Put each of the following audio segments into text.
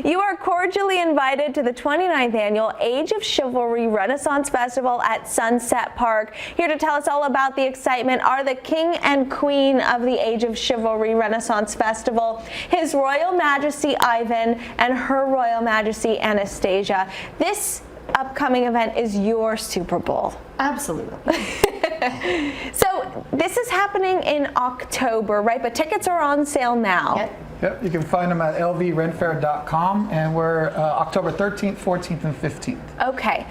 You are cordially invited to the 29th Annual Age of Chivalry Renaissance Festival at Sunset Park. Here to tell us all about the excitement are the King and Queen of the Age of Chivalry Renaissance Festival, His Royal Majesty Ivan and Her Royal Majesty Anastasia. This upcoming event is your Super Bowl. Absolutely. So this is happening in October, right? But tickets are on sale now. Yep, you can find them at lvrenfair.com, and we're October 13th, 14th, and 15th. Okay.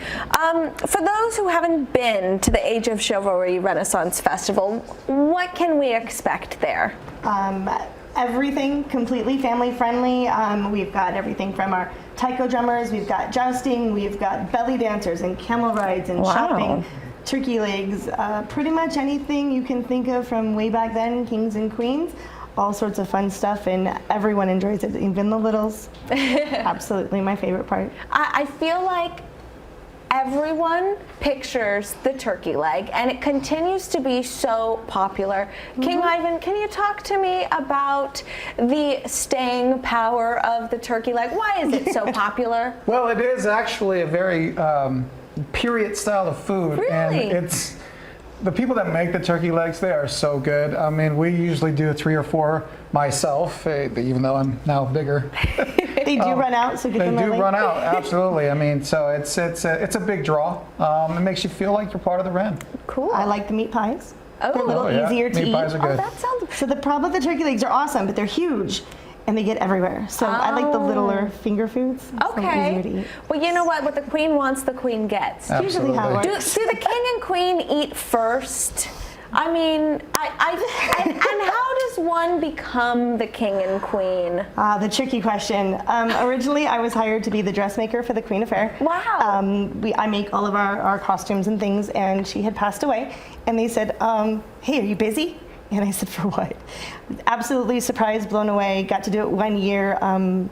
For those who haven't been to the Age of Chivalry Renaissance Festival, what can we expect there? Everything completely family friendly. We've got everything from our taiko drummers, we've got jousting, we've got belly dancers and camel rides and shopping, turkey legs, pretty much anything you can think of from way back then, kings and queens. All sorts of fun stuff, and everyone enjoys it, even the littles. Absolutely my favorite part. I feel like everyone pictures the turkey leg, and it continues to be so popular. King Ivan, can you talk to me about the staying power of the turkey leg? Why is it so popular? Well, it is actually a very period style of food. Really? And it's the people that make the turkey legs, they are so good. I mean, we usually do 3 or 4 myself, even though I'm now bigger. They do run out, so get them early. They do run out, absolutely. I mean, so it's a big draw. It makes you feel like you're part of the Wren. Cool. I like the meat pies. Oh. They're a little easier to eat. Meat pies are good. That sounds. So the problem with the turkey legs are awesome, but they're huge. And they get everywhere. So I like the littler finger foods. Okay. Easier to eat. Well, you know what the queen wants, the queen gets. Usually how it works. Do the king and queen eat first? I mean, and how does one become the king and queen? The tricky question. Originally, I was hired to be the dressmaker for the Queen of Fair. Wow. I make all of our costumes and things, and she had passed away. And they said, hey, are you busy? And I said, for what? Absolutely surprised, blown away, got to do it 1 year,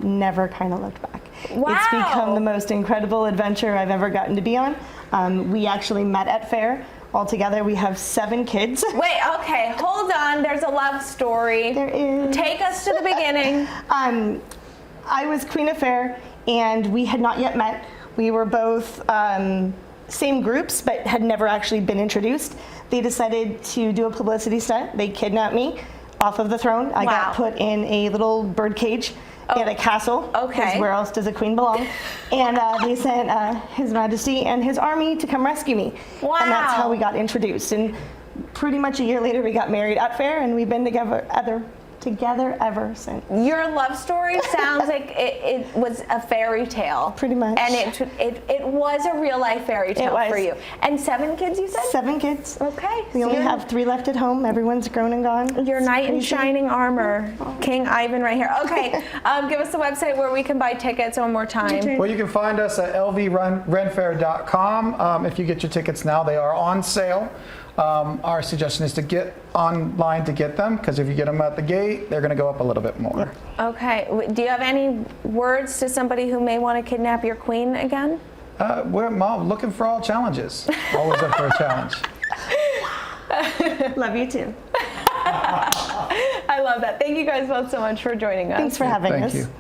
never kind of looked back. Wow. It's become the most incredible adventure I've ever gotten to be on. We actually met at fair. Altogether, we have 7 kids. Wait, okay, hold on. There's a love story. There is. Take us to the beginning. I was Queen of Fair, and we had not yet met. We were both same groups, but had never actually been introduced. They decided to do a publicity stunt. They kidnapped me off of the throne. I got put in a little bird cage at a castle. Okay. 'Cause where else does a queen belong? And they sent His Majesty and his army to come rescue me. Wow. And that's how we got introduced. And pretty much a year later, we got married at fair, and we've been together ever since. Your love story sounds like it was a fairy tale. Pretty much. And it was a real life fairy tale for you. And 7 kids, you said? 7 kids. Okay. We only have 3 left at home. Everyone's grown and gone. Your knight in shining armor, King Ivan right here. Okay, give us the website where we can buy tickets one more time. Well, you can find us at lvrenfair.com. If you get your tickets now, they are on sale. Our suggestion is to get online to get them, because if you get them at the gate, they're going to go up a little bit more. Okay. Do you have any words to somebody who may want to kidnap your queen again? We're looking for all challenges. Always up for a challenge. Love you too. I love that. Thank you guys both so much for joining us. Thanks for having us. Thank you.